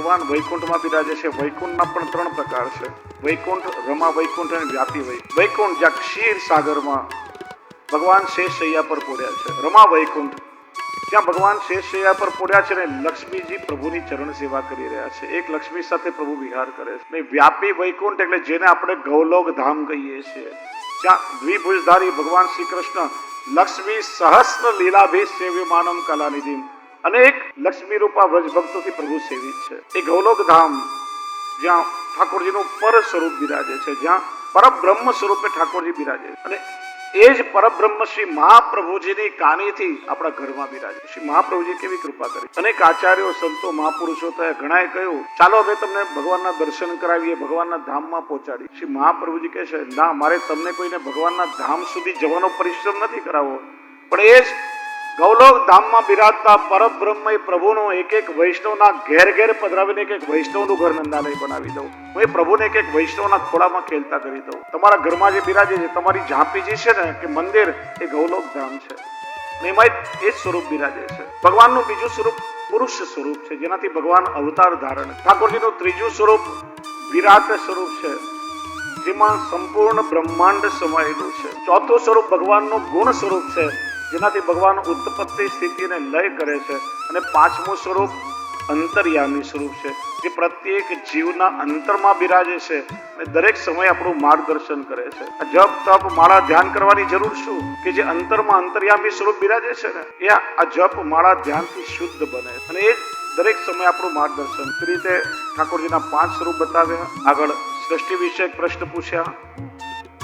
ભગવાન વૈકુંઠમાં બિરાજે છે. વૈકુંઠના પણ 3 પ્રકાર છે. વૈકુંઠ, રમા વૈકુંઠ અને વ્યાપી વૈકુંઠ. જ્યાં ક્ષીર સાગરમાં ભગવાન શેષશૈયા પર પોડ્યા છે. રમા વૈકુંઠ જ્યાં ભગવાન શેષશૈયા પર પોડ્યા છે ને લક્ષ્મીજી પ્રભુની ચરણ સેવા કરી રહ્યા છે. એક લક્ષ્મી સાથે પ્રભુ વિહાર કરે છે. વ્યાપી વૈકુંઠ એટલે જેને આપણે ગૌલોક ધામ કહીએ છીએ, જ્યાં દ્વિભુજધારી ભગવાન શ્રી કૃષ્ણ લક્ષ્મી સહસ્ર લીલાભી સેવ્યમાનમ કલાનિધિ અનેક લક્ષ્મી રૂપા વ્રજ ભક્તોથી પ્રભુ સેવિત છે. એ ગૌલોક ધામ જ્યાં ઠાકોરજીનું પર સ્વરૂપ બિરાજે છે, જ્યાં પરબ્રહ્મ સ્વરૂપે ઠાકોરજી બિરાજે છે. અને એ જ પરબ્રહ્મ શ્રી મહાપ્રભુજીની કાનીથી આપણા ઘરમાં બિરાજે. શ્રી મહાપ્રભુજી કેવી કૃપા કરી. અનેક આચાર્યો, સંતો, મહાપુરુષો થયા, ઘણાએ કહ્યું ચાલો હવે તમને ભગવાનના દર્શન કરાવીએ, ભગવાનના ધામમાં પહોંચાડી. શ્રી મહાપ્રભુજી કહે છે ના, મારે તમને કોઈને ભગવાનના ધામ સુધી જવાનો પરિશ્રમ નથી કરાવવો, પણ એ જ ગૌલોક ધામમાં બિરાજતા પરબ્રહ્મ પ્રભુનો એક એક વૈષ્ણવના ઘેર ઘેર પધરાવીને એક વૈષ્ણવનું ઘર નંદાલય બનાવી દઉં. હું એ પ્રભુને એક વૈષ્ણવના ખોળામાં ખેલતા કરી દઉં. તમારા ઘરમાં જે બિરાજે છે, તમારી ઝાંપીજી છે ને કે મંદિર, એ ગૌલોક ધામ છે. એમાં એ જ સ્વરૂપ બિરાજે છે. ભગવાનનું બીજું સ્વરૂપ પુરુષ સ્વરૂપ છે, જેનાથી ભગવાન અવતાર ધારણ. ઠાકોરજીનું ત્રીજું સ્વરૂપ વિરાટ સ્વરૂપ છે, જેમાં સંપૂર્ણ બ્રહ્માંડ સમાયેલું છે. ચોથું સ્વરૂપ ભગવાનનું ગુણ સ્વરૂપ છે, જેનાથી ભગવાન ઉત્પત્તિ સ્થિતિને લય કરે છે. અને પાંચમું સ્વરૂપ અંતર્યામી સ્વરૂપ છે, જે પ્રત્યેક જીવના અંતરમાં બિરાજે છે અને દરેક સમયે આપણું માર્ગદર્શન કરે છે. આ જપ તપ માળા ધ્યાન કરવાની જરૂર શું, કે જે અંતરમાં અંતર્યામી સ્વરૂપ બિરાજે છે ને એ આ જપ માળા ધ્યાનથી શુદ્ધ બને અને એ દરેક સમયે આપણું માર્ગદર્શન. એ રીતે ઠાકોરજીના 5 સ્વરૂપ બતાવ્યા. આગળ સૃષ્ટિ વિશે પ્રશ્ન પૂછ્યા.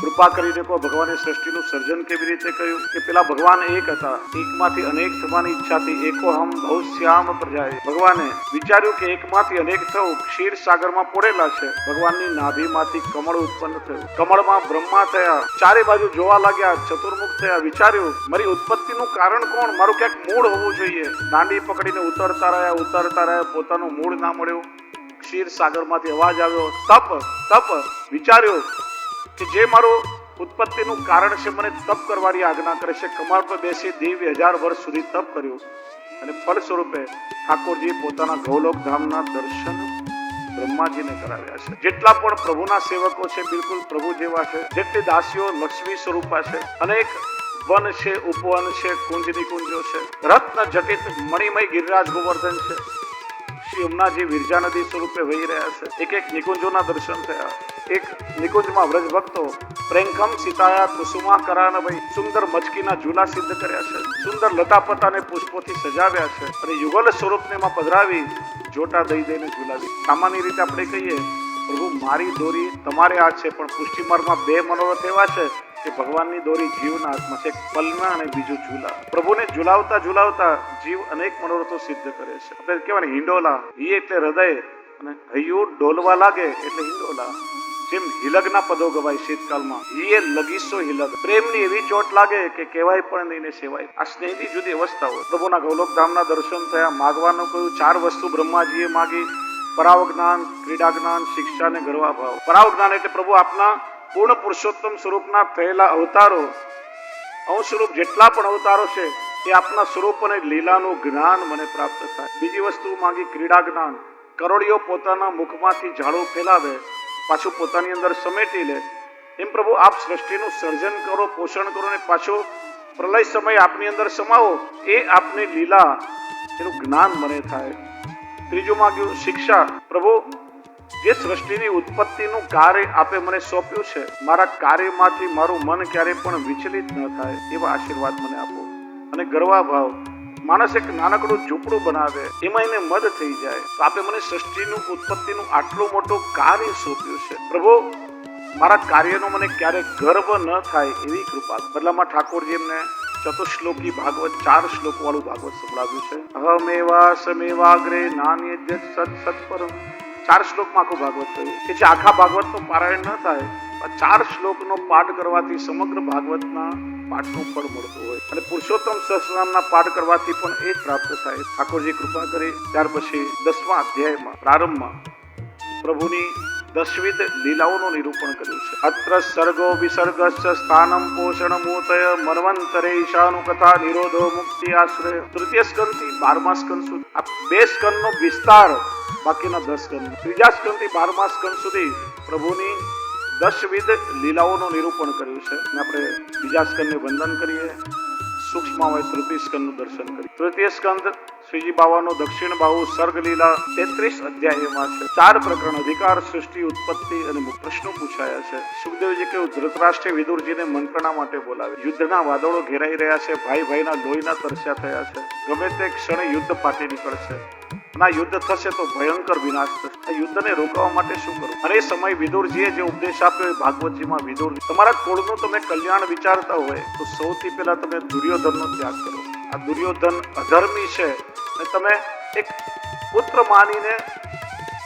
કૃપા કરીને કહો ભગવાને સૃષ્ટિનું સર્જન કેવી રીતે કર્યું, કે પેલા ભગવાન એક હતા, એકમાંથી અનેક થવાની ઈચ્છાથી એકો હમ બહુશ્યામ પ્રજાએ ભગવાને વિચાર્યું કે એકમાંથી અનેક થવું. ક્ષીર સાગરમાં પોડેલા છે. ભગવાનની નાભીમાંથી કમળ ઉત્પન્ન થયું. કમળમાં બ્રહ્મા થયા. ચારે બાજુ જોવા લાગ્યા, ચતુર્મુખ થયા. વિચાર્યું મારી ઉત્પત્તિનું કારણ કોણ, મારું ક્યાંક મૂળ હોવું જોઈએ. દાંડી પકડીને ઉતરતા રહ્યા, પોતાનું મૂળ ના મળ્યું. ક્ષીર સાગરમાંથી અવાજ આવ્યો, તપ તપ. વિચાર્યું કે જે મારું ઉત્પત્તિનું કારણ છે, મને તપ કરવાની આજ્ઞા કરે છે. કમળ પર બેસી 1000 વર્ષ સુધી તપ કર્યું અને ફળ સ્વરૂપે ઠાકોરજી પોતાના ગૌલોક ધામના દર્શન બ્રહ્માજીને કરાવ્યા છે. જેટલા પણ પ્રભુના સેવકો છે બિલકુલ પ્રભુ જેવા છે. જેટલી દાસીઓ લક્ષ્મી સ્વરૂપા છે. અનેક વન છે, ઉપવન છે, કુંજ નિકુંજો છે. રત્ન જટિત મણિમય ગિરિરાજ ગોવર્ધન છે. શ્રી યમુનાજી વિરજા નદી સ્વરૂપે વહી રહ્યા છે. એક એક નિકુંજોના દર્શન થયા. એક નિકુંજમાં વ્રજ ભક્તો પ્રેમખમ સીતાયા કુસુમા કરાનભાઈ સુંદર મચકીના ઝૂલા સિદ્ધ કર્યા છે. સુંદર લતાપતાને પુષ્પોથી સજાવ્યા છે અને યુગલ સ્વરૂપને એમાં પધરાવી જોટા દઈ દઈને ઝૂલાવી. સામાન્ય રીતે આપણે કહીએ પ્રભુ મારી દોરી તમારે હાથ છે, પણ પુષ્ટિમાર્ગમાં 2 મનોરથ એવા છે કે ભગવાનની દોરી જીવના હાથમાં છે, એક પલના અને બીજું ઝૂલા. પ્રભુને ઝુલાવતા ઝુલાવતા જીવ અનેક મનોરથો સિદ્ધ કરે છે. આપણે કહેવાય ને હિંડોલા, હિ એટલે હૃદય અને હૈયું ડોલવા લાગે એટલે હિંડોલા. જેમ હિલગના પદો ગવાય શીતકાળમાં, હિએ લગીસો હિલગ. પ્રેમની એવી ચોટ લાગે કે કહેવાય પણ નહીં ને સેવાય. આ સ્નેહની જુદી અવસ્થા હોય. પ્રભુના ગૌલોક ધામના દર્શન થયા. માગવાનું કહ્યું. 4 વસ્તુ બ્રહ્માજીએ માગી. પરાવ જ્ઞાન, ક્રીડા જ્ઞાન, શિક્ષા ને ગર્વા ભાવ. પરાવ જ્ઞાન એટલે પ્રભુ આપના પૂર્ણ પુરુષોત્તમ સ્વરૂપના થયેલા અવતારો, અંશરૂપ જેટલા પણ અવતારો છે એ આપના સ્વરૂપ અને લીલાનું જ્ઞાન મને પ્રાપ્ત થાય. બીજી વસ્તુ માંગી ક્રીડા જ્ઞાન. કરોડિયો પોતાના મુખમાંથી ઝાડુ ફેલાવે, પાછું પોતાની અંદર સમેટી લે, એમ પ્રભુ આપ સૃષ્ટિનું સર્જન કરો, પોષણ કરો ને પાછું પ્રલય સમય આપની અંદર સમાવો. એ આપની લીલા એનું જ્ઞાન મને થાય. ત્રીજું માંગ્યું શિક્ષા. પ્રભુ જે સૃષ્ટિની ઉત્પત્તિનું કાર્ય આપે મને સોંપ્યું છે, મારા કાર્યમાંથી મારું મન ક્યારે પણ વિચલિત ન થાય એવા આશીર્વાદ મને આપો. અને ગર્વા ભાવ. માણસ એક નાનકડું ઝૂંપડું બનાવે, એમાં એને મદ થઈ જાય. તો આપે મને સૃષ્ટિનું ઉત્પત્તિનું આટલું મોટું કાર્ય સોંપ્યું છે. પ્રભુ મારા કાર્યનો મને ક્યારે ગર્વ ન થાય એવી કૃપા. બદલામાં ઠાકોરજી એમને ચતુશ્લોકી ભાગવત 4 શ્લોક વાળું ભાગવત સંભળાવ્યું છે. અહમેવા સમેવાગ્રે નાન્યજ્ય સત સત્પરમ. 4 શ્લોકમાં આખું ભાગવત થયું કે જે આખા ભાગવતનું પારાયણ ન થાય, 4 શ્લોકનો પાઠ કરવાથી સમગ્ર ભાગવતના પાઠનું ફળ મળતું હોય. અને પુરુષોત્તમ સહસ્રનામના પાઠ કરવાથી પણ એ જ પ્રાપ્ત થાય. ઠાકોરજી કૃપા કરી. ત્યાર પછી 10મા અધ્યાયમાં પ્રારંભમાં પ્રભુની દશવિધ લીલાઓનું નિરૂપણ કર્યું છે. અત્ર સર્ગો વિસર્ગસ્ચ સ્થાનમ પોષણમૂતય મન્વંતરે ઈશાનું કથા નિરોધો મુક્તિ આશ્રય. તૃતીય સ્કંદથી 12મા સ્કંદ સુધી આ 2 સ્કંદનો વિસ્તાર, બાકીના 10 સ્કંદ. ત્રીજા સ્કંદથી 12મા સ્કંદ સુધી પ્રભુની દશવિધ લીલાઓનું નિરૂપણ કર્યું છે. અને આપણે બીજા સ્કંદને વંદન કરીએ, સૂક્ષ્મ હોય તૃતીય સ્કંદનું દર્શન કરીએ. તૃતીય સ્કંદ શ્રીજી બાવાનો દક્ષિણ બાહુ સર્ગ લીલા 33 અધ્યાયમાં છે. 4 પ્રકરણ અધિકાર, સૃષ્ટિ, ઉત્પત્તિ અને પ્રશ્નો પૂછાયા છે. સુખદેવજી કેવું ધૃતરાષ્ટ્રે વિદુરજીને મંત્રણા માટે બોલાવે. યુદ્ધના વાદળો ઘેરાઈ રહ્યા છે, ભાઈ ભાઈના લોહીના તરસ્યા થયા છે. ગમે તે ક્ષણે યુદ્ધ ફાટી નીકળશે. આ યુદ્ધ થશે તો ભયંકર વિનાશ થશે. આ યુદ્ધને રોકવા માટે શું કરવું? અને એ સમય વિદુરજીએ જે ઉપદેશ આપ્યો એ ભાગવતજીમાં વિદુર, તમારા કુળનું તમે કલ્યાણ વિચારતા હોય તો સૌથી પહેલા તમે દુર્યોધનનો ત્યાગ કરો. આ દુર્યોધન અધર્મી છે અને તમે એક પુત્ર માનીને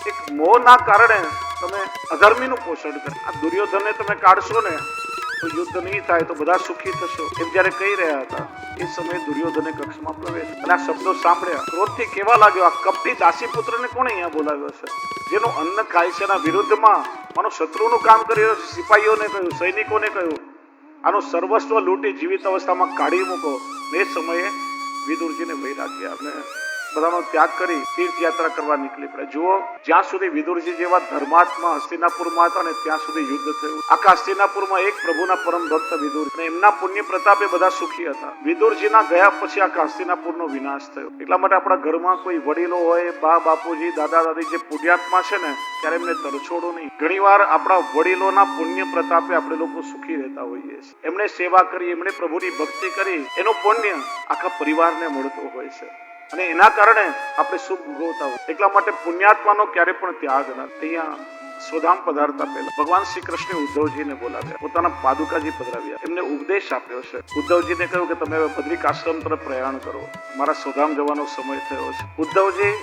એક મોહના કારણે તમે અધર્મીનું પોષણ કરો. આ દુર્યોધનને તમે કાઢશો ને તો યુદ્ધ નહીં થાય, તો બધા સુખી થશો. એમ જ્યારે કહી રહ્યા હતા એ સમયે દુર્યોધને કક્ષમાં પ્રવેશ અને આ શબ્દો સાંભળ્યા. ક્રોધથી કેવા લાગ્યો, આ કપટી દાસી પુત્રને કોણે અહીંયા બોલાવ્યો છે? જેનું અન્ન ખાય છે, એના વિરુદ્ધમાં માનો શત્રુનું કામ કરી રહ્યો છે. સિપાહીઓને કહ્યું, સૈનિકોને કહ્યું, આનું સર્વસ્વ લૂંટી જીવિત અવસ્થામાં કાઢી મૂકો. એ સમયે વિદુરજીને વૈરાગ્ય અને બધાનો ત્યાગ કરી તીર્થયાત્રા કરવા નીકળી પડ્યા. જુઓ, જ્યાં સુધી વિદુરજી જેવા ધર્માત્મા હસ્તિનાપુરમાં હતા ને ત્યાં સુધી યુદ્ધ થયું. આખા હસ્તિનાપુરમાં એક પ્રભુના પરમ ભક્ત વિદુર અને એમના પુણ્ય પ્રતાપે બધા સુખી હતા. વિદુરજીના ગયા પછી આખા હસ્તિનાપુરનો વિનાશ થયો. એટલા માટે આપણા ઘરમાં કોઈ વડીલો હોય, બા બાપુજી, દાદા દાદી જે પુણ્યાત્મા છે ને, ત્યારે એમને તરછોડો નહીં. ઘણીવાર આપણા વડીલોના પુણ્ય પ્રતાપે આપણે લોકો સુખી રહેતા હોઈએ છીએ. એમણે સેવા કરી, એમણે પ્રભુની ભક્તિ કરી, એનું પુણ્ય આખા પરિવારને મળતું હોય છે અને એના કારણે આપણે સુખ ભોગવતા હોય. એટલા માટે પુણ્યાત્માનો ક્યારે પણ ત્યાગ ન. અહીંયા સ્વધામ પધારતા પહેલા ભગવાન શ્રી કૃષ્ણે ઉદ્ધવજીને બોલાવ્યા, પોતાના પાદુકાજી પધરાવ્યા, એમને ઉપદેશ આપ્યો છે. ઉદ્ધવજીને કહ્યું કે તમે બદ્રિક આશ્રમ તરફ પ્રયાણ કરો, મારા સ્વધામ જવાનો સમય થયો છે. ઉદ્ધવજી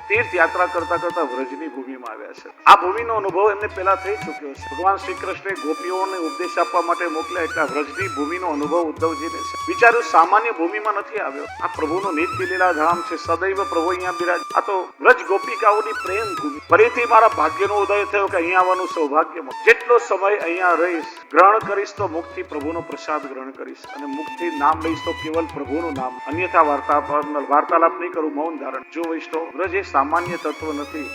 તીર્થ યાત્રા કરતા કરતા વ્રજની ભૂમિમાં આવ્યા છે. આ ભૂમિનો અનુભવ એમને પહેલા થઈ ચુક્યો છે. ભગવાન શ્રી કૃષ્ણે ગોપીઓને ઉપદેશ આપવા માટે મોકલ્યા, એટલે વ્રજની ભૂમિનો અનુભવ ઉદ્ધવજીને છે. વિચાર્યું, સામાન્ય ભૂમિમાં નથી આવ્યો, આ પ્રભુનું નિત્ય લીલા ધામ છે. સદૈવ પ્રભુ અહીંયા બિરાજ. આ તો વ્રજ ગોપિકાઓની પ્રેમ ભૂમિ. ફરીથી મારા ભાગ્યનો ઉદય થયો કે અહીંયા આવવાનું સૌભાગ્ય મળે. જેટલો સમય અહીંયા રહીશ, ગ્રહણ કરીશ તો મુક્તિ પ્રભુનો પ્રસાદ ગ્રહણ કરીશ, અને મુક્તિ નામ લઈશ તો કેવલ પ્રભુનું નામ. અન્યથા વાર્તાલાપ નહીં કરું, મૌન ધારણ. જો વૈષ્ણવ, વ્રજ એ સામાન્ય તત્વ નથી.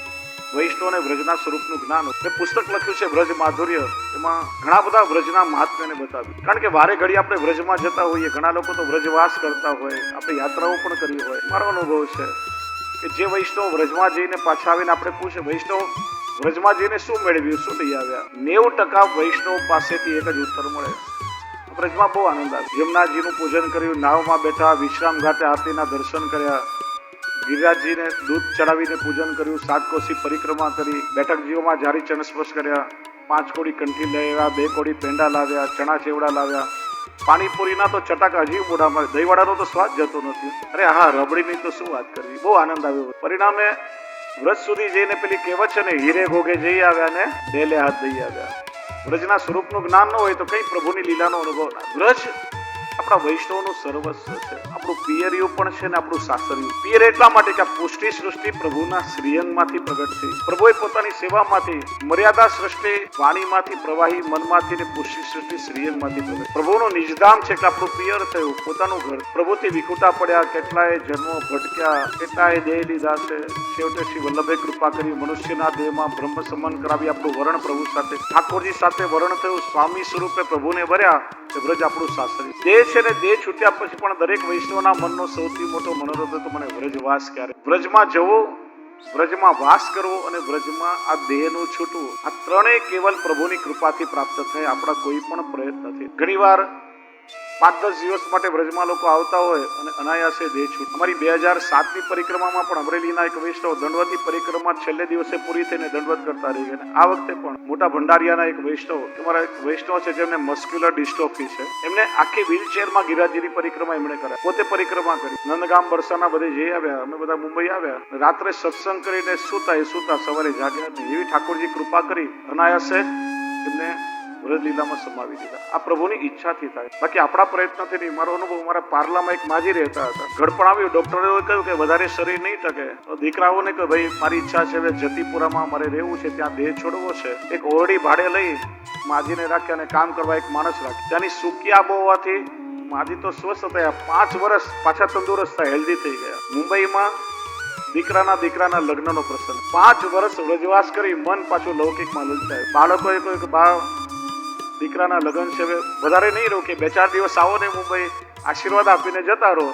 વૈષ્ણવને વ્રજના સ્વરૂપનું જ્ઞાન. મેં પુસ્તક લખ્યું છે વ્રજ માધુર્ય. એમાં ઘણા બધા વ્રજના મહાત્મ્યને બતાવ્યું. કારણ કે વારે ઘડી આપણે વ્રજમાં જતા હોઈએ, ઘણા લોકો તો વ્રજવાસ કરતા હોય, આપણે યાત્રાઓ પણ કરી હોય. મારો અનુભવ છે કે જે વૈષ્ણવ વ્રજમાં જઈને પાછા આવીને આપણે પૂછે, વૈષ્ણવ વ્રજમાં જઈને શું મેળવ્યું, શું લઈ આવ્યા? 90% વૈષ્ણવ પાસેથી એક જ ઉત્તર મળે, વ્રજમાં બહુ આનંદ આવે. યમુનાજીનું પૂજન કર્યું, નાવમાં બેઠા, વિશ્રામ ઘાટે આરતીના દર્શન કર્યા, ગિરિરાજજીને દૂધ ચડાવીને પૂજન કર્યું, 7 કોસી પરિક્રમા કરી, બેઠકજીઓમાં જારી ચરણ સ્પર્શ કર્યા, 5 કોડી કંઠી લાવ્યા, 2 કોડી પેંડા લાવ્યા, ચણા ચેવડા લાવ્યા. પાણીપુરીના તો ચટાકા હજી મોઢામાં, દહીંવાડાનો તો સ્વાદ જતો નથી. અરે હા, રબડીની તો શું વાત કરવી, બહુ આનંદ આવ્યો. પરિણામે વ્રજ સુધી જઈને પેલી કહેવત છે ને, હીરે ઘોઘે જઈ આવ્યા ને ડેલે હાથ દઈ આવ્યા. વ્રજના સ્વરૂપનું જ્ઞાન ન હોય તો કઈ પ્રભુની લીલાનો અનુભવ ના. વ્રજ આપણા વૈષ્ણવનું સર્વસ્વ છે. આપણું પિયરિયું પણ છે ને આપણું સાસરિયું. પિયર એટલા માટે કે આ પુષ્ટિ સૃષ્ટિ પ્રભુના શ્રીઅંગમાંથી પ્રગટ થઈ. પ્રભુએ પોતાની સેવામાંથી, મર્યાદા સૃષ્ટિ વાણીમાંથી, પ્રવાહી મનમાંથી ને પુષ્ટિ સૃષ્ટિ શ્રીઅંગમાંથી પ્રગટ. પ્રભુનું નિજધામ છે એટલે આપણું પિયર થયું, પોતાનું ઘર. પ્રભુથી વિખૂટા પડ્યા, કેટલાય જન્મો ભટક્યા, કેટલાય દેહ લીધા છે. છેવટે શ્રી વલ્લભે કૃપા કરી, મનુષ્યના દેહમાં બ્રહ્મ સમાન કરાવી આપણું વરણ પ્રભુ સાથે, ઠાકોરજી સાથે વરણ થયું. સ્વામી સ્વરૂપે પ્રભુને વર્યા. વ્રજ આપણું સાસરી. દેહ છે ને દેહ છૂટ્યા પછી પણ દરેક વૈષ્ણવના મનનો સૌથી મોટો મનોરથ તો મને વ્રજવાસ ક્યારે, વ્રજમાં જવું, વ્રજમાં વાસ કરવો અને વ્રજમાં આ દેહનું છૂટવું, આ ત્રણેય કેવલ પ્રભુની કૃપાથી પ્રાપ્ત થાય, આપણા કોઈ પણ પ્રયત્નથી. ઘણીવાર 5-10 દિવસ માટે વ્રજમાં લોકો આવતા હોય અને અનાયાસે દેહ છૂટ. અમારી 2007ની પરિક્રમામાં પણ અમરેલીના એક વૈષ્ણવ દંડવતી પરિક્રમા છેલ્લે દિવસે પૂરી થઈને દંડવત કરતા રહી ગયા. આ વખતે પણ મોટા ભંડારિયાના એક વૈષ્ણવ, અમારા એક વૈષ્ણવ છે જેમને મસ્ક્યુલર ડિસ્ટ્રોફી છે, એમને આખી વ્હીલચેરમાં ગિરિરાજજીની પરિક્રમા એમણે કરાવી, પોતે પરિક્રમા કરી. નંદગામ બરસાના બધે જઈ આવ્યા, અમે બધા મુંબઈ આવ્યા, રાત્રે સત્સંગ કરીને સુતા સવારે જાગ્યા. એવી ઠાકોરજી કૃપા કરી, અનાયાસે એમને વ્રજલીલામાં સમાવી દીધા. આ પ્રભુની ઈચ્છાથી થાય, બાકી આપણા પ્રયત્નથી નહીં. મારો અનુભવ, મારા પાર્લામાં એક માજી રહેતા હતા, ઘડપણ આવ્યું, ડોક્ટરે કહ્યું કે વધારે શરીર નહીં ટકે. તો દીકરાઓને કહ્યું ભાઈ મારી ઈચ્છા છે હવે જતીપુરામાં મારે રહેવું છે, ત્યાં દેહ છોડવો છે. એક ઓરડી ભાડે લઈ માજીને રાખ્યા અને કામ કરવા એક માણસ રાખ્યો. ત્યાંની સૂકી આબોહવાથી માજી તો સ્વસ્થ થયા, 5 વર્ષ પાછા તંદુરસ્ત થયા, હેલ્ધી થઈ ગયા. મુંબઈમાં દીકરાના લગ્નનો પ્રસંગ, 5 વર્ષ વ્રજવાસ કરી મન પાછું લૌકિકમાં લલચાય. બાળકોએ કહ્યું કે બા દીકરાના લગ્ન છે, હવે વધારે નહીં રહો, કે 2-4 દિવસ આવો ને મુંબઈ, આશીર્વાદ આપીને જતા રહો.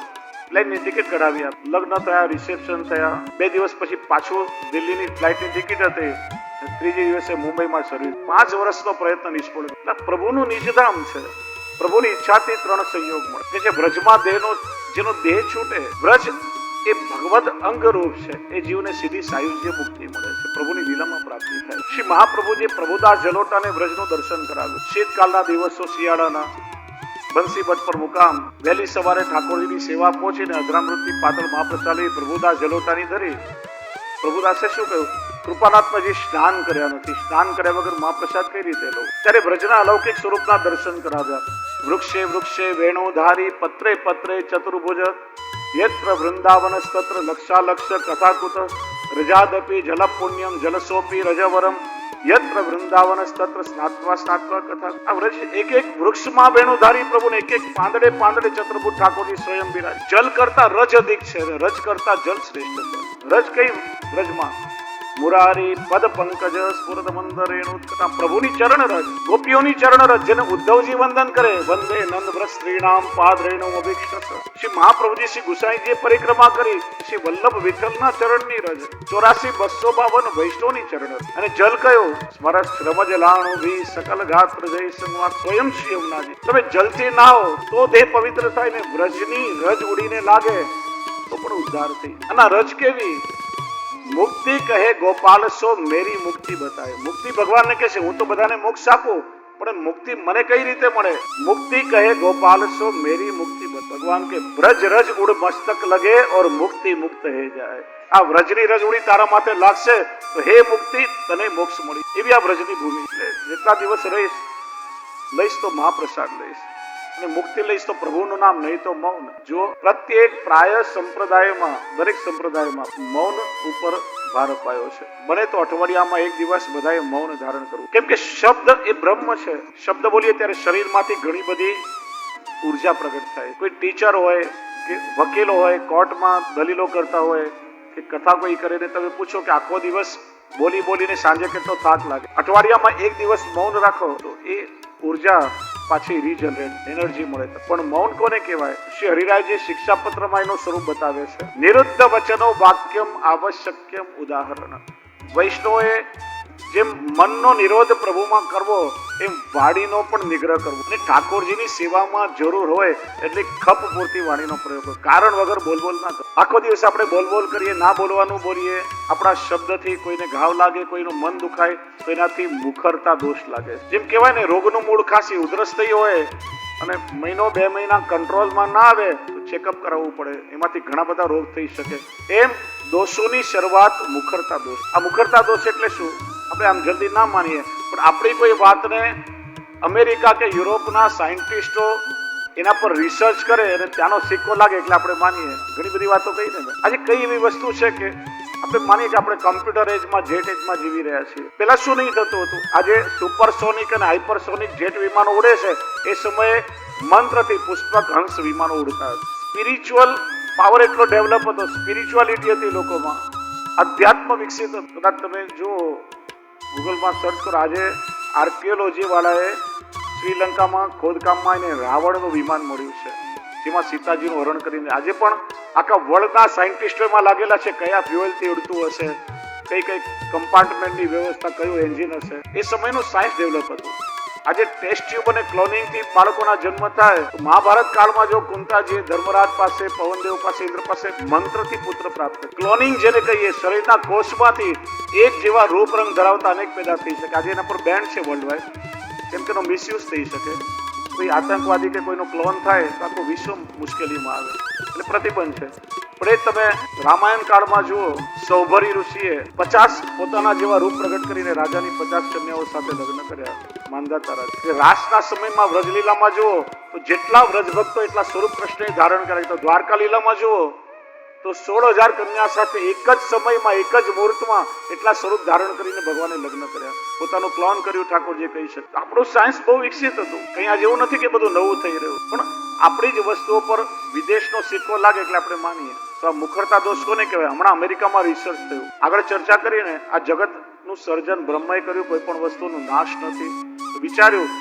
પ્લેનની ટિકિટ કઢાવી આપી. લગ્ન થયા, રિસેપ્શન થયા, 2 દિવસ પછી પાછું દિલ્હીની ફ્લાઇટની ટિકિટ હતી, 3જી દિવસે મુંબઈમાં સર્વિસ. 5 વર્ષનો પ્રયત્ન નિષ્ફળ. પ્રભુનું નિજધામ છે, પ્રભુની ઈચ્છાથી 3 સંયોગ મળે કે જે વ્રજમાં જેનો દેહ છૂટે. વ્રજ એ ભગવદ અંગ રૂપ છે, એ જીવને સીધી સાયુજ્ય મુક્તિ મળે છે, પ્રભુની લીલામાં પ્રાપ્તિ થાય. શ્રી મહાપ્રભુજી પ્રભુદાસ જલોટાને વ્રજનું દર્શન કરાવ્યું. શીતકાળના દિવસો, શિયાળાના, બંસી ભટ્ટ પર મુકામ. વહેલી સવારે ઠાકોરજીની સેવા પહોંચીને અધરામૃતની પાતળ મહાપ્રસાદ પ્રભુદાસ જલોટાની ધરી. પ્રભુદાસે શું કહ્યું? કૃપાનાથજી સ્નાન કર્યા નથી, સ્નાન કર્યા વગર મહાપ્રસાદ કઈ રીતે લઉં? ત્યારે વ્રજના અલૌકિક સ્વરૂપના દર્શન કરાવ્યા. વૃક્ષે વૃક્ષે વેણુધારી, પત્રે પત્રે ચતુર્ભુજ, યત્ર વૃંદાવનસ્તત્ર લક્ષાલક્ષ કથાકુત, રજાદપી જલ પુણ્યમ જલસોપી રજવરમ, યત્ર વૃંદાવનસ્તત્ર સ્નાત્વા સ્નાત્વા કથા. આ વ્રજ એક વૃક્ષમાં વેણુધારી પ્રભુને એક પાંદડે પાંદડે ચતુર્ભુજ ઠાકોરજી સ્વયં બિરાજ. જલ કરતા રજ અધિક છે, રજ કરતા જલ શ્રેષ્ઠ છે. રજ કઈ વ્રજમાં? મુરારી પદ પંકજ સ્ફુરદ મંદરેણુત્કટા. પ્રભુની ચરણ રજ, ગોપીઓની ચરણ રજ, જેને ઉદ્ધવજી વંદન કરે. વંદે નંદ વ્રત સ્ત્રીણામ પાદરેણુ અભિક્ષત. શ્રી મહાપ્રભુજી શ્રી ગુસાઈજીએ પરિક્રમા કરી, શ્રી વલ્લભ વિઠ્ઠલના ચરણની રજ. 84,252 વૈષ્ણવની ચરણ રજ. અને જલ કયો? સ્મરસ શ્રમજ લાણુ ભી સકલ ગાત્ર જય સંવાદ સ્વયં શ્રી યમુનાજી. તમે જલથી નાહો તો દેહ પવિત્ર થાય ને વ્રજની રજ ઉડીને લાગે તો પણ ઉદ્ધાર થઈ. અને રજ કેવી? મુક્તિ કહે ગોપાલ સો મેરી મુક્તિ બતાવે. મુક્તિ ભગવાનને કહે છે હું તો બધાને મોક્ષ આપું, પણ મુક્તિ મને કઈ રીતે મળે? મુક્તિ કહે ગોપાલ સો મેરી મુક્તિ બતાવે. ભગવાન કે બ્રજ રજ ઉડ મસ્તક લગે और મુક્તિ મુક્ત હે જાય. આ વ્રજની રજ ઉડી તારા માથે લાગશે તો હે મુક્તિ, તને મોક્ષ મળી. એવી આ વ્રજની ભૂમિ છે. જેટલા દિવસ રહીશ, લઈશ તો મહાપ્રસાદ લઈશ, અને મુક્તિ લઈશ તો પ્રભુનું નામ, નહીં તો મૌન. જો પ્રત્યેક પ્રાય સંપ્રદાયમાં, દરેક સંપ્રદાયમાં મૌન ઉપર ભાર અપાયો છે. બને તો અઠવાડિયામાં 1 દિવસ બધાએ મૌન ધારણ કરવું. કેમ કે શબ્દ એ બ્રહ્મ છે. શબ્દ બોલીએ ત્યારે શરીરમાંથી ઘણી બધી ઉર્જા પ્રગટ થાય. કોઈ ટીચર હોય કે વકીલો હોય, કોર્ટમાં દલીલો કરતા હોય કે કથા કોઈ કરે ને તમે પૂછો કે આખો દિવસ બોલી બોલીને સાંજે કેટલો થાક લાગે, અઠવાડિયામાં 1 દિવસ મૌન રાખો તો એ ઉર્જા પાછી રીજનરેટ એનર્જી મળે. પણ મૌન કોને કહેવાય? શ્રી હરિરાયજી શિક્ષાપત્રમાં એનું સ્વરૂપ બતાવે છે. નિરુદ્ધ વચનો વાક્યમ આવશ્યક્યમ ઉદાહરણ. વૈષ્ણવોએ જેમ મનનો નિરોધ પ્રભુમાં કરવો એમ વાણીનો પણ નિગ્રહ કરવો. અને ઠાકોરજીની સેવામાં જરૂર હોય એટલે ખપ પૂરતી વાણીનો પ્રયોગ કરો. કારણ વગર બોલબોલ ના કરો. આખો દિવસ આપણે બોલબોલ કરીએ, ના બોલવાનું બોલીએ, આપણા શબ્દથી કોઈને ઘાવ લાગે, કોઈનું મન દુખાય તો એનાથી મુખરતા દોષ લાગે. જેમ કહેવાય ને, રોગનું મૂળ ખાંસી, ઉધરસ થઈ હોય અને 1-2 મહિના કંટ્રોલમાં ના આવે તો ચેકઅપ કરાવવું પડે. એમાંથી ઘણા બધા રોગ થઈ શકે. એમ દોષોની શરૂઆત મુખરતા દોષ. આ મુખરતા દોષ એટલે શું? આપણે આમ જલ્દી ના માનીએ, પણ આપણી કોઈ વાતને અમેરિકા કે યુરોપના સાયન્ટિસ્ટો એના પર રિસર્ચ કરે અને ત્યાંનો સિક્કો લાગે એટલે આપણે માનીએ. ઘણી બધી વાતો કહી ને. આજે કઈ એવી વસ્તુ છે કે આપણે માનીએ કે આપણે કમ્પ્યુટર એજમાં, જેટ એજમાં જીવી રહ્યા છીએ. પેલા શું નહીં થતું હતું? આજે સુપરસોનિક અને હાઇપરસોનિક જેટ વિમાનો ઉડે છે. એ સમયે મંત્રથી પુષ્પક હંસ વિમાનો ઉડતા હતા. સ્પિરિચ્યુઅલ પાવર એટલો ડેવલપ હતો, સ્પિરિચ્યુઆલિટી હતી લોકોમાં, અધ્યાત્મ વિકસિત હતું. કદાચ તમે જુઓ, ગૂગલમાં સર્ચ કરો, આજે આર્કિયોલોજી વાળાએ શ્રીલંકામાં ખોદકામમાં એને રાવણનું વિમાન મળ્યું છે, જેમાં સીતાજીનું હરણ કરીને. આજે પણ આખા વર્લ્ડના સાયન્ટિસ્ટો એમાં લાગેલા છે કયા ફ્યુઅલથી ઉડતું હશે, કઈ કઈ કમ્પાર્ટમેન્ટની વ્યવસ્થા, કયું એન્જિન હશે. એ સમયનું સાયન્સ ડેવલપ હતું. આજે ટેસ્ટ ટ્યુબ અને ક્લોનિંગથી બાળકોના જન્મ થાય તો મહાભારત કાળમાં જો કુંતાજી ધર્મરાજ પાસે, પવનદેવ પાસે, ઇન્દ્ર પાસે મંત્રથી પુત્ર પ્રાપ્ત. ક્લોનિંગ જેને કહીએ, શરીરના કોષમાંથી એક જેવા રૂપ રંગ ધરાવતા અનેક પેદા થઈ શકે. આજે એના પર બેન છે વર્લ્ડ વાઇડ. કેમ કે એનો મિસયુઝ થઈ શકે. કોઈ આતંકવાદી કે કોઈનો ક્લોન થાય તો આખું વિશ્વ મુશ્કેલીમાં આવે, એટલે પ્રતિબંધ છે. પણ એ તમે રામાયણ કાળમાં જુઓ, સૌભરી ઋષિએ 50 પોતાના જેવા રૂપ પ્રગટ કરીને રાજાની 50 કન્યાઓ સાથે લગ્ન કર્યા. માંધાતા રાજા રાસના સમયમાં વ્રજલીલામાં જુઓ તો જેટલા વ્રજ ભક્તો એટલા સ્વરૂપ કૃષ્ણએ ધારણ કર્યા. તો દ્વારકા લીલામાં જુઓ તો 16,000 કન્યા સાથે એક જ સમયમાં એક જ મુહૂર્તમાં એટલા સ્વરૂપ ધારણ કરીને ભગવાને લગ્ન કર્યા. પોતાનું ક્લોન કર્યું ઠાકોરજી કહી શકે. આપણું સાયન્સ બહુ વિકસિત હતું, કઈ આજે એવું નથી કે બધું નવું થઈ રહ્યું, પણ આપણી જ વસ્તુઓ પર વિદેશનો સિક્કો લાગે એટલે આપણે માનીએ. તો આ મુખરતા દોષ કોને કહેવાય? હમણાં અમેરિકામાં રિસર્ચ થયું, આગળ ચર્ચા કરીને આ જગતનું સર્જન બ્રહ્માએ કર્યું, કોઈ પણ વસ્તુનો નાશ નથી. તો વિચાર્યું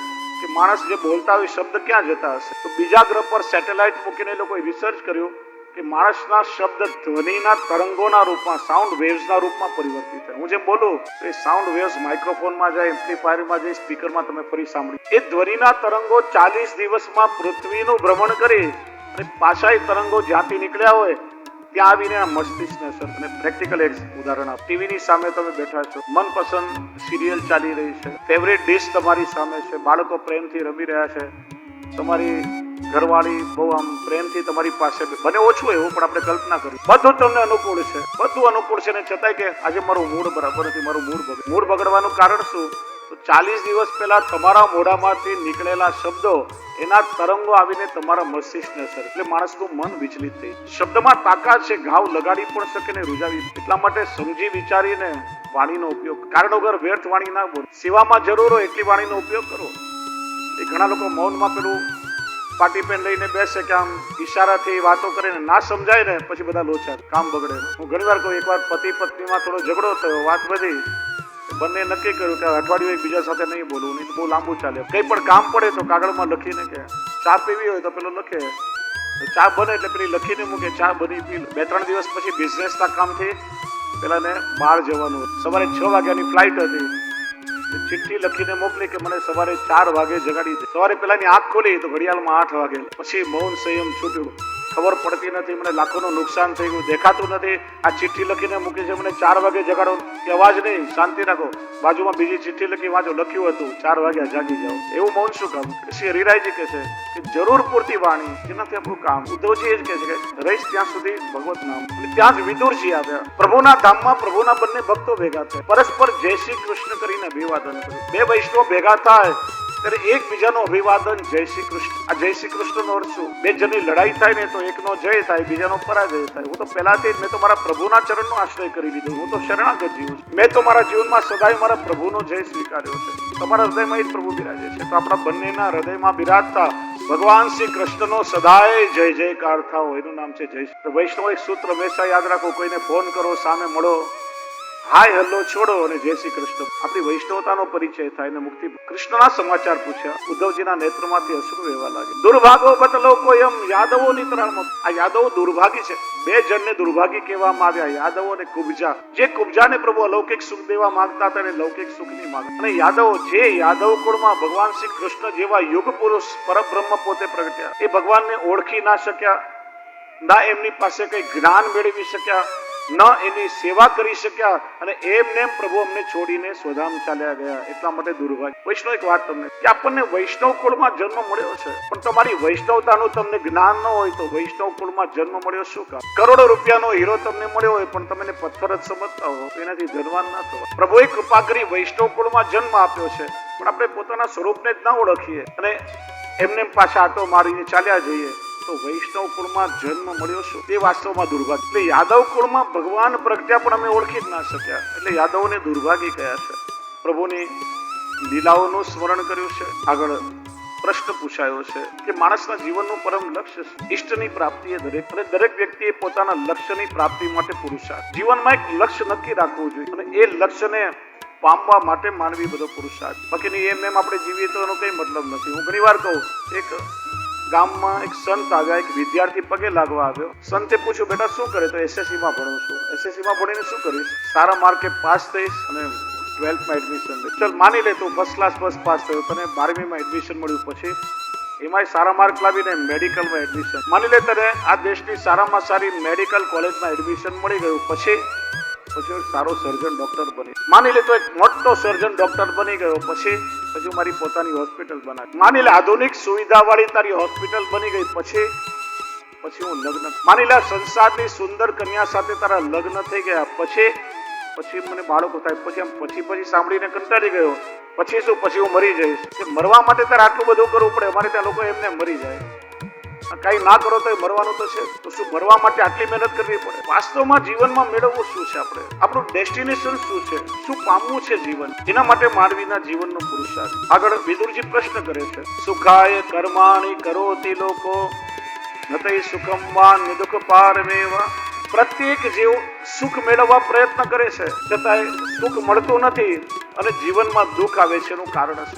કે માણસ જે બોલતા હોય શબ્દ ક્યાં જતા હશે? તો બીજા ગ્રહ પર સેટેલાઇટ મૂકીને એ લોકોએ રિસર્ચ કર્યું કે માણસના શબ્દ ધ્વનિના તરંગોના રૂપમાં, સાઉન્ડ વેવ્સના રૂપમાં પરિવર્તિત થાય. હું જેમ બોલું એ સાઉન્ડ વેવ્સ માઇક્રોફોનમાં જાય, એમ્પ્લીફાયરમાં જાય, સ્પીકરમાં તમે ફરી સાંભળી. એ ધ્વનિના તરંગો 40 દિવસમાં પૃથ્વીનું ભ્રમણ કરી અને પાછા એ તરંગો જ્યાંથી નીકળ્યા હોય ત્યાં આવીને આ મસ્તિષ્કને અસર. અને પ્રેક્ટિકલ એક ઉદાહરણ આપ. ટીવીની સામે તમે બેઠા છો, મનપસંદ સિરિયલ ચાલી રહી છે, ફેવરેટ ડિશ તમારી સામે છે, બાળકો પ્રેમથી રમી રહ્યા છે, તમારી ઘરવાળી બહુ આમ પ્રેમથી તમારી પાસે, બને ઓછું એવું પણ આપણે કલ્પના કરી, બધું તમને અનુકૂળ છે, બધું અનુકૂળ છે, ને છતાંય કે આજે મારું મૂડ બરાબર નથી, મારું મૂડ બગડવાનું કારણ શું? તો 40 દિવસ પહેલા તમારા મોઢામાંથી નીકળેલા શબ્દો, એના તરંગો આવીને તમારા મસ્તિષ્કને અસર. એટલે માણસનું મન વિચલિત થઈ. શબ્દમાં તાકાત છે, ઘાવ લગાડી પણ શકે ને રૂજાવી. એટલા માટે સમજી વિચારીને વાણીનો ઉપયોગ, કારણ વગર વ્યર્થ વાણી ના બોલો. સેવામાં જરૂર હોય એટલી વાણીનો ઉપયોગ કરો. એ ઘણા લોકો મૌનમાં પેલું પાટી પેન લઈને બેસે કે આમ ઈશારાથી વાતો કરે ને ના સમજાય ને પછી બધા લોચા, કામ બગડે. હું ઘણી વાર કહું, એકવાર પતિ પત્નીમાં થોડો ઝઘડો થયો, વાત વધી, બંને નક્કી કર્યું કે અઠવાડિયું એકબીજા સાથે નહીં બોલવું, નહીં તો બહુ લાંબુ ચાલે. કંઈ પણ કામ પડે તો કાગળમાં લખીને કે ચા પીવી હોય તો પેલો લખે, ચા બને એટલે પેલી લખીને મૂકે ચા બની પી. 2-3 દિવસ પછી બિઝનેસના કામથી પેલાને બહાર જવાનું, સવારે 6 વાગ્યાની ફ્લાઇટ હતી, ચિઠ્ઠી લખીને મોકલી કે મને સવારે 4 વાગે જગાડી દે. સવારે પેલાની આંખ ખોલી તો ઘડિયાળમાં 8 વાગે. પછી મૌન સંયમ છૂટ્યું, ખબર પડતી નથી, મને લાખોનું નુકસાન થઈ ગયું, દેખાતું નથી. આ ચિઠ્ઠી લખીને મૂકી છે, મને 4 વાગે જગાડો કે અવાજ નહીં, શાંતિ રાખો, બાજુમાં બીજી ચિઠ્ઠી લખી વાંચો, લખ્યું હતું 4 વાગ્યા જાગી જાઓ. એવું મૌન શું કામ? શ્રી હરિરાયજી કહે છે કે જરૂર પૂરતી વાણી, એનાથી આપણું કામ. ઉદ્ધવજી એ જ કહે છે કે રહીશ ત્યાં સુધી ભગવત નામ. ત્યાં જ વિદુરજી આવ્યા. પ્રભુના ધામમાં પ્રભુના બંને ભક્તો ભેગા થયા, પરસ્પર જય શ્રી કૃષ્ણ કરીને અભિવાદન કર્યું. બે વૈષ્ણવ ભેગા થાય ત્યારે એકબીજાનું અભિવાદન જય શ્રી કૃષ્ણ. આ જય શ્રી કૃષ્ણનો અર્થ શું? બે જણની લડાઈ થાય ને તો એકનો જય થાય, બીજાનો પરાજય થાય. હું તો પહેલાથી જ મેં તો મારા પ્રભુના ચરણનો આશ્રય કરી લીધો. હું તો શરણાગત જીવ છું. મેં તો મારા જીવનમાં સદાય મારા પ્રભુનો જય સ્વીકાર્યો છે. તમારા હૃદયમાં જ પ્રભુ બિરાજે છે. તો આપણા બંનેના હૃદયમાં બિરાજતા ભગવાન શ્રી કૃષ્ણનો સદાય જય જયકાર થાઓ, એનું નામ છે જય. તો વૈષ્ણવ એક સૂત્ર હંમેશા યાદ રાખો, કોઈને ફોન કરો, સામે મળો, હાય હલ્લો છોડો અને જય શ્રી કૃષ્ણ. આપણી વૈષ્ણવતાનો પરિચય થાય ને મુક્તિ. કૃષ્ણના સમાચાર પૂછ્યા, ઉદ્ધવજીના નેત્રમાંથી અશ્રુ વહેવા લાગે. દુર્ભાગો બતલો કોયમ યાદવો નિતરામ. આ યાદવો દુર્ભાગી છે. બે જણને દુર્ભાગી કહેવામાં આવ્યા, યાદવો અને કુબજા. જે કુબજાને પ્રભુ અલૌકિક સુખ દેવા માંગતા હતા અને લૌકિક સુખ નહીં માંગતા. અને યાદવો, જે યાદવ કુળમાં ભગવાન શ્રી કૃષ્ણ જેવા યુગ પુરુષ પરબ્રહ્મ પોતે પ્રગટ્યા, એ ભગવાનને ઓળખી ના શક્યા, ના એમની પાસે કઈ જ્ઞાન મેળવી શક્યા, ન એની સેવા કરી શક્યા, અને એમને પ્રભુ અમને છોડીને સ્વધામ ચાલ્યા ગયા. એટલા માટે દુર્ભાગ્ય. વૈષ્ણવ એક વાત તમને કે આપણને વૈષ્ણવ કુળમાં જન્મ મળ્યો છે, પણ તમારી વૈષ્ણવતાનું તમને જ્ઞાન ન હોય તો વૈષ્ણવ કુળમાં જન્મ મળ્યો શું કામ? કરોડો રૂપિયાનો હીરો તમને મળ્યો હોય પણ તમે પથ્થર જ સમજતા હો, એનાથી ધનવાન ના થવા. પ્રભુએ કૃપા કરી વૈષ્ણવ કુળમાં જન્મ આપ્યો છે, પણ આપણે પોતાના સ્વરૂપને જ ના ઓળખીએ અને એમને પાછા આટો મારીને ચાલ્યા જઈએ તો વૈષ્ણવ કુળમાં જન્મ મળ્યો શું? એ વાસ્તવમાં દુર્ભાગ્ય. એટલે યાદવ કુળમાં ભગવાન પ્રગટ્યા પણ અમે ઓળખી જ ના શક્યા, એટલે યાદવોને દુર્ભાગ્ય કયા છે. પ્રભુની લીલાઓનું સ્મરણ કર્યું છે. આગળ પ્રશ્ન પૂછાયો છે કે માણસના જીવનનું પરમ લક્ષ્ય છે. ઈષ્ટની પ્રાપ્તિ એ દરેક વ્યક્તિએ પોતાના લક્ષ્યની પ્રાપ્તિ માટે પુરુષાર્થ, જીવનમાં એક લક્ષ્ય નક્કી રાખવું જોઈએ અને એ લક્ષ્યને પામવા માટે માનવી બધો પુરુષાર્થ. બાકીની એમ આપણે જીવીએ તો એનો કઈ મતલબ નથી. હું ઘણી વાર કહું, એક ગામમાં એક સંત આવ્યા, એક વિદ્યાર્થી પગે લાગવા આવ્યો. સંતે પૂછ્યું, બેટા શું કરે? તો એસએસસીમાં ભણું છું. એસએસસીમાં ભણીને શું કરીશ? સારા માર્કે પાસ થઈશ અને 12th એડમિશન લઈશ. ચલ માની લે તું ફર્સ્ટ ક્લાસ બસ પાસ થયો, તને 12મીમાં એડમિશન મળ્યું, પછી એમાંય સારા માર્ક લાવીને મેડિકલમાં એડમિશન. માની લે તને આ દેશની સારામાં સારી મેડિકલ કોલેજમાં એડમિશન મળી ગયું, પછી સારો સર્જન ડોક્ટર બની. માની લે તો એક મોટો સર્જન ડોક્ટર બની ગયો, પછી મારી પોતાની હોસ્પિટલ બનાવી. માની લે આધુનિક સુવિધા વાળી તારી હોસ્પિટલ બની ગઈ, પછી પછી હું લગ્ન, માની લે સંસારની સુંદર કન્યા સાથે તારા લગ્ન થઈ ગયા, પછી મને બાળકો થાય, પછી સાંભળીને કંટાળી ગયો, પછી શું, પછી હું મરી જઈશ. કે મરવા માટે તારે આટલું બધું કરવું પડે? અમારે ત્યાં લોકો એમને મરી જાય. કઈ ના કરો તો મરવાનું તો છે, તો શું મરવા માટે આટલી મહેનત કરવી પડે? વાસ્તવમાં જીવનમાં મેળવવું શું છે? આપણું ડેસ્ટિનેશન શું છે? શું પામવું છે જીવન? એના માટે માનવીના જીવનનો પુરુષાર્થ. આગળ વિદુરજી પ્રશ્ન કરે છે, સુખાય કર્માણિ કરોતિ લોકો નતૈ સુખમ વા નિદુઃખ પારમેવ. પ્રત્યેક જીવ સુખ મેળવવા પ્રયત્ન કરે છે, છતાં સુખ મળતું નથી અને જીવનમાં દુઃખ આવે છે. એનું કારણ શું?